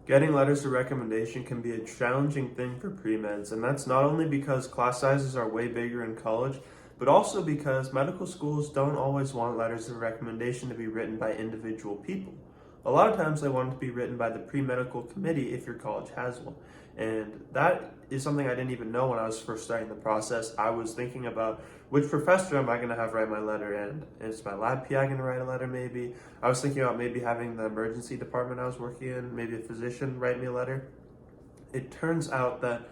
Getting letters of recommendation can be a challenging thing for pre-meds, and that's not only because class sizes are way bigger in college, but also because medical schools don't always want letters of recommendation to be written by individual people. A lot of times they want it to be written by the pre-medical committee if your college has one. And that is something I didn't even know when I was first starting the process. I was thinking about which professor am I going to have write my letter, and is my lab PI going to write a letter maybe? I was thinking about maybe having the emergency department I was working in, maybe a physician write me a letter. It turns out that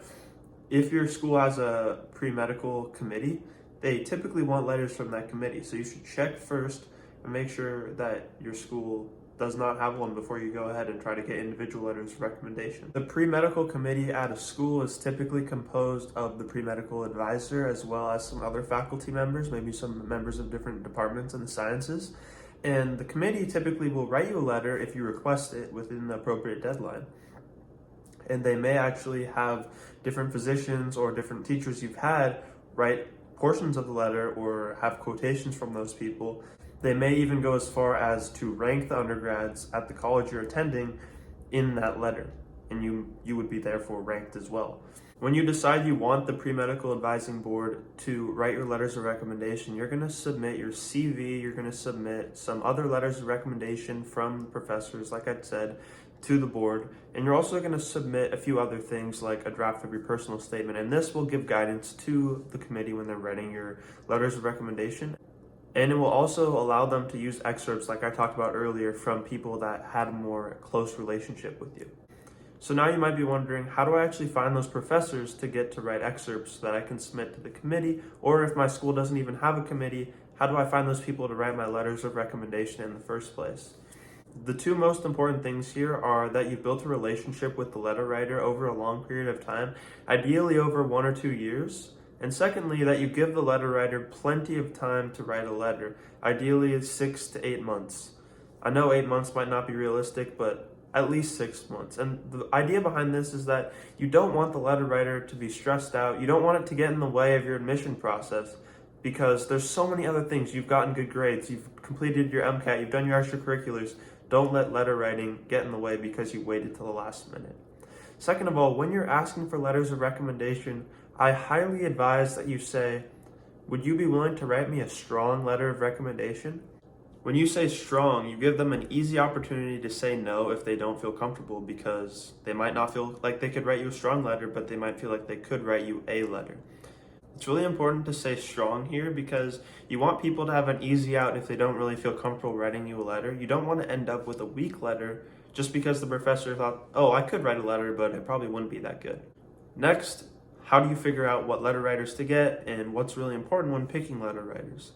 if your school has a pre-medical committee, they typically want letters from that committee. So you should check first and make sure that your school does not have one before you go ahead and try to get individual letters of recommendation. The pre-medical committee at a school is typically composed of the pre-medical advisor as well as some other faculty members, maybe some members of different departments in the sciences. And the committee typically will write you a letter if you request it within the appropriate deadline. And they may actually have different physicians or different teachers you've had write portions of the letter or have quotations from those people. They may even go as far as to rank the undergrads at the college you're attending in that letter, and you would be therefore ranked as well. When you decide you want the pre-medical advising board to write your letters of recommendation, you're going to submit your CV, you're going to submit some other letters of recommendation from the professors, like I said, to the board, and you're also going to submit a few other things like a draft of your personal statement, and this will give guidance to the committee when they're writing your letters of recommendation. And it will also allow them to use excerpts, like I talked about earlier, from people that had a more close relationship with you. So now you might be wondering, how do I actually find those professors to get to write excerpts that I can submit to the committee? Or if my school doesn't even have a committee, how do I find those people to write my letters of recommendation in the first place? The two most important things here are that you've built a relationship with the letter writer over a long period of time, ideally over 1 or 2 years. And secondly, that you give the letter writer plenty of time to write a letter, ideally 6 to 8 months. I know 8 months might not be realistic, but at least 6 months. And the idea behind this is that you don't want the letter writer to be stressed out. You don't want it to get in the way of your admission process because there's so many other things. You've gotten good grades, you've completed your MCAT, you've done your extracurriculars. Don't let letter writing get in the way because you waited till the last minute. Second of all, when you're asking for letters of recommendation, I highly advise that you say, would you be willing to write me a strong letter of recommendation? When you say strong, you give them an easy opportunity to say no if they don't feel comfortable, because they might not feel like they could write you a strong letter, but they might feel like they could write you a letter. It's really important to say strong here because you want people to have an easy out if they don't really feel comfortable writing you a letter. You don't want to end up with a weak letter just because the professor thought, oh, I could write a letter, but it probably wouldn't be that good. Next, how do you figure out what letter writers to get and what's really important when picking letter writers?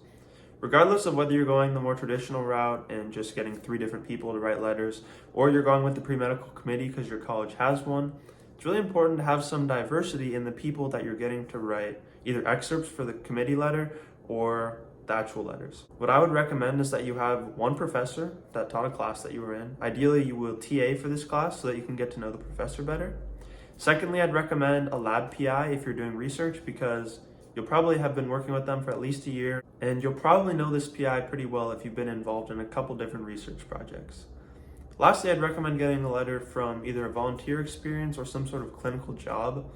Regardless of whether you're going the more traditional route and just getting 3 different people to write letters, or you're going with the pre-medical committee because your college has one, it's really important to have some diversity in the people that you're getting to write either excerpts for the committee letter or the actual letters. What I would recommend is that you have one professor that taught a class that you were in. Ideally, you will TA for this class so that you can get to know the professor better. Secondly, I'd recommend a lab PI if you're doing research because you'll probably have been working with them for at least a year, and you'll probably know this PI pretty well if you've been involved in a couple different research projects. Lastly, I'd recommend getting a letter from either a volunteer experience or some sort of clinical job.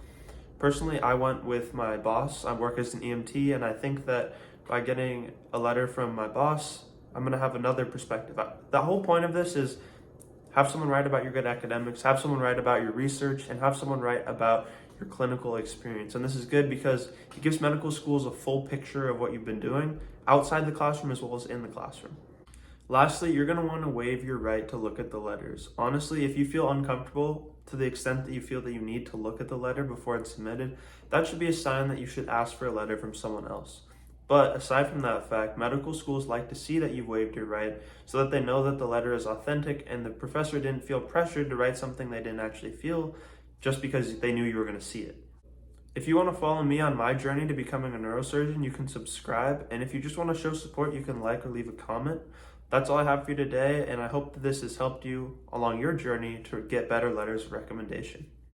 Personally, I went with my boss. I work as an EMT, and I think that by getting a letter from my boss, I'm going to have another perspective. The whole point of this is have someone write about your good academics, have someone write about your research, and have someone write about your clinical experience. And this is good because it gives medical schools a full picture of what you've been doing outside the classroom as well as in the classroom. Lastly, you're going to want to waive your right to look at the letters. Honestly, if you feel uncomfortable to the extent that you feel that you need to look at the letter before it's submitted, that should be a sign that you should ask for a letter from someone else. But aside from that fact, medical schools like to see that you've waived your right so that they know that the letter is authentic and the professor didn't feel pressured to write something they didn't actually feel just because they knew you were going to see it. If you want to follow me on my journey to becoming a neurosurgeon, you can subscribe. And if you just want to show support, you can like or leave a comment. That's all I have for you today, and I hope that this has helped you along your journey to get better letters of recommendation.